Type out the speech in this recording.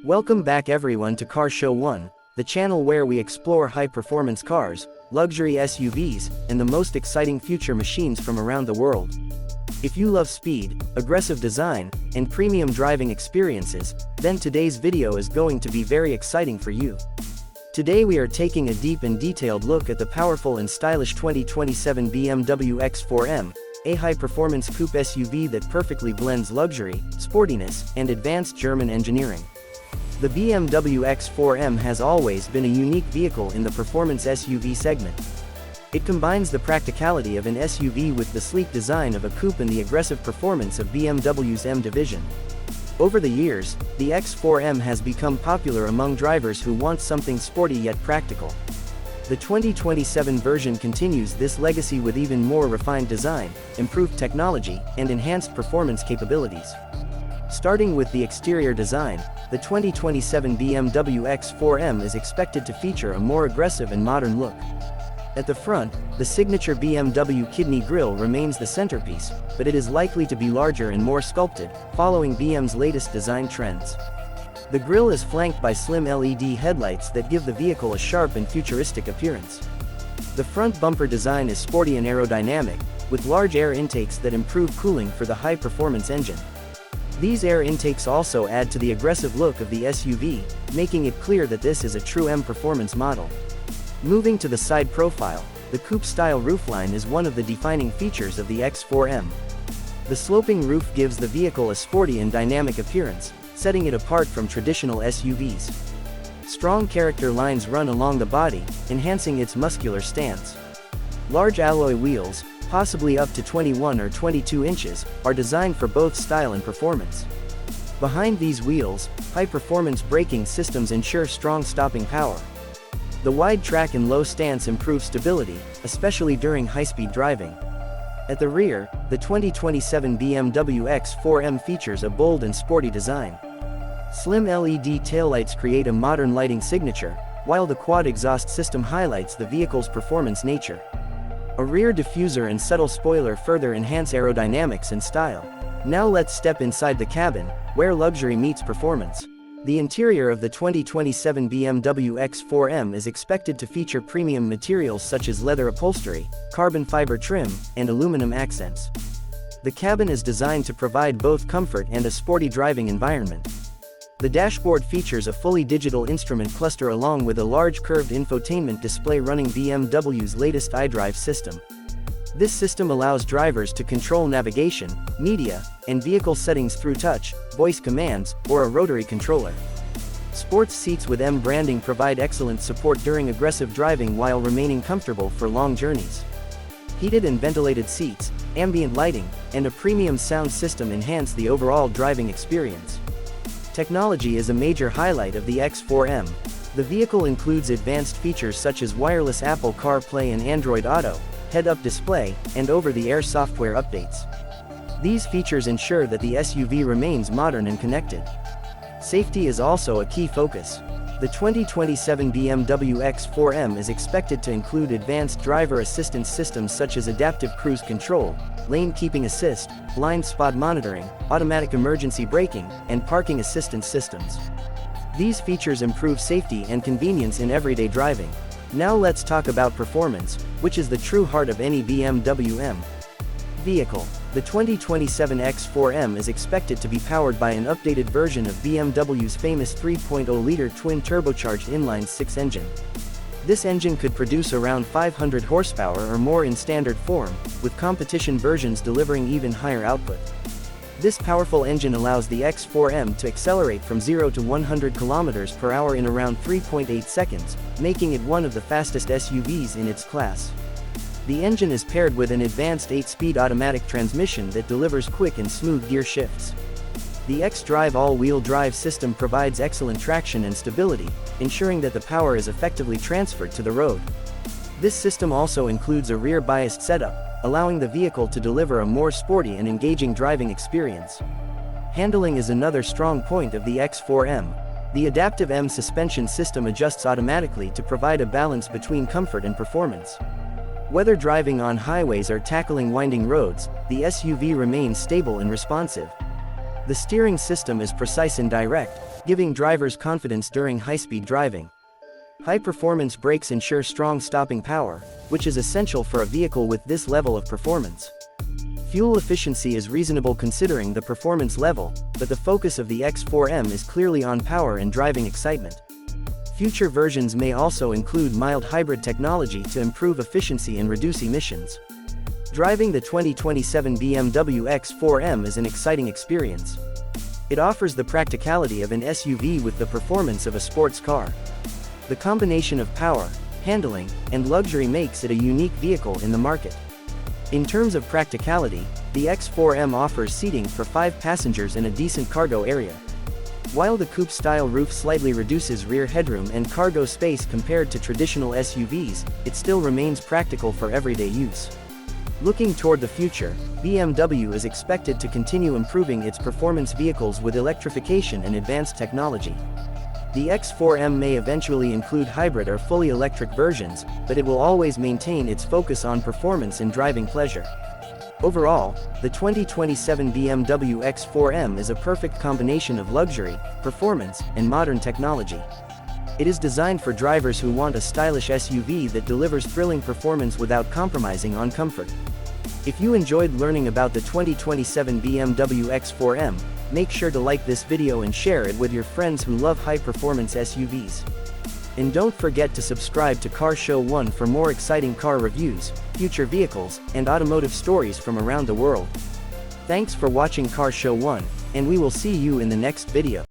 Welcome back everyone to Car Show 1, the channel where we explore high-performance cars, luxury SUVs, and the most exciting future machines from around the world. If you love speed, aggressive design, and premium driving experiences, then today's video is going to be very exciting for you. Today we are taking a deep and detailed look at the powerful and stylish 2027 BMW X4M, a high-performance coupe SUV that perfectly blends luxury, sportiness, and advanced German engineering. The BMW X4M has always been a unique vehicle in the performance SUV segment. It combines the practicality of an SUV with the sleek design of a coupe and the aggressive performance of BMW's M division. Over the years, the X4M has become popular among drivers who want something sporty yet practical. The 2027 version continues this legacy with even more refined design, improved technology, and enhanced performance capabilities. Starting with the exterior design, the 2027 BMW X4M is expected to feature a more aggressive and modern look. At the front, the signature BMW kidney grille remains the centerpiece, but it is likely to be larger and more sculpted, following BM's latest design trends. The grille is flanked by slim LED headlights that give the vehicle a sharp and futuristic appearance. The front bumper design is sporty and aerodynamic, with large air intakes that improve cooling for the high-performance engine. These air intakes also add to the aggressive look of the SUV, making it clear that this is a true M performance model. Moving to the side profile, the coupe-style roofline is one of the defining features of the X4M. The sloping roof gives the vehicle a sporty and dynamic appearance, setting it apart from traditional SUVs. Strong character lines run along the body, enhancing its muscular stance. Large alloy wheels, possibly up to 21 or 22 inches, are designed for both style and performance. Behind these wheels, high-performance braking systems ensure strong stopping power. The wide track and low stance improve stability, especially during high-speed driving. At the rear, the 2027 BMW X4M features a bold and sporty design. Slim LED taillights create a modern lighting signature, while the quad exhaust system highlights the vehicle's performance nature. A rear diffuser and subtle spoiler further enhance aerodynamics and style. Now let's step inside the cabin, where luxury meets performance. The interior of the 2027 BMW X4M is expected to feature premium materials such as leather upholstery, carbon fiber trim, and aluminum accents. The cabin is designed to provide both comfort and a sporty driving environment. The dashboard features a fully digital instrument cluster along with a large curved infotainment display running BMW's latest iDrive system. This system allows drivers to control navigation, media, and vehicle settings through touch, voice commands, or a rotary controller. Sports seats with M branding provide excellent support during aggressive driving while remaining comfortable for long journeys. Heated and ventilated seats, ambient lighting, and a premium sound system enhance the overall driving experience. Technology is a major highlight of the X4M. The vehicle includes advanced features such as wireless Apple CarPlay and Android Auto, head-up display, and over-the-air software updates. These features ensure that the SUV remains modern and connected. Safety is also a key focus. The 2027 BMW X4M is expected to include advanced driver assistance systems such as adaptive cruise control, lane keeping assist, blind spot monitoring, automatic emergency braking, and parking assistance systems. These features improve safety and convenience in everyday driving. Now let's talk about performance, which is the true heart of any BMW M vehicle. The 2027 X4M is expected to be powered by an updated version of BMW's famous 3.0-liter twin-turbocharged inline-six engine. This engine could produce around 500 horsepower or more in standard form, with competition versions delivering even higher output. This powerful engine allows the X4M to accelerate from 0 to 100 km per hour in around 3.8 seconds, making it one of the fastest SUVs in its class. The engine is paired with an advanced 8-speed automatic transmission that delivers quick and smooth gear shifts. The X-Drive all-wheel drive system provides excellent traction and stability, ensuring that the power is effectively transferred to the road. This system also includes a rear-biased setup, allowing the vehicle to deliver a more sporty and engaging driving experience. Handling is another strong point of the X4M. The adaptive M suspension system adjusts automatically to provide a balance between comfort and performance. Whether driving on highways or tackling winding roads, the SUV remains stable and responsive. The steering system is precise and direct, giving drivers confidence during high-speed driving. High-performance brakes ensure strong stopping power, which is essential for a vehicle with this level of performance. Fuel efficiency is reasonable considering the performance level, but the focus of the X4M is clearly on power and driving excitement. Future versions may also include mild hybrid technology to improve efficiency and reduce emissions. Driving the 2027 BMW X4M is an exciting experience. It offers the practicality of an SUV with the performance of a sports car. The combination of power, handling, and luxury makes it a unique vehicle in the market. In terms of practicality, the X4M offers seating for 5 passengers and a decent cargo area. While the coupe-style roof slightly reduces rear headroom and cargo space compared to traditional SUVs, it still remains practical for everyday use. Looking toward the future, BMW is expected to continue improving its performance vehicles with electrification and advanced technology. The X4M may eventually include hybrid or fully electric versions, but it will always maintain its focus on performance and driving pleasure. Overall, the 2027 BMW X4M is a perfect combination of luxury, performance, and modern technology. It is designed for drivers who want a stylish SUV that delivers thrilling performance without compromising on comfort. If you enjoyed learning about the 2027 BMW X4M, make sure to like this video and share it with your friends who love high-performance SUVs. And don't forget to subscribe to Car Show 1 for more exciting car reviews, future vehicles, and automotive stories from around the world. Thanks for watching Car Show 1, and we will see you in the next video.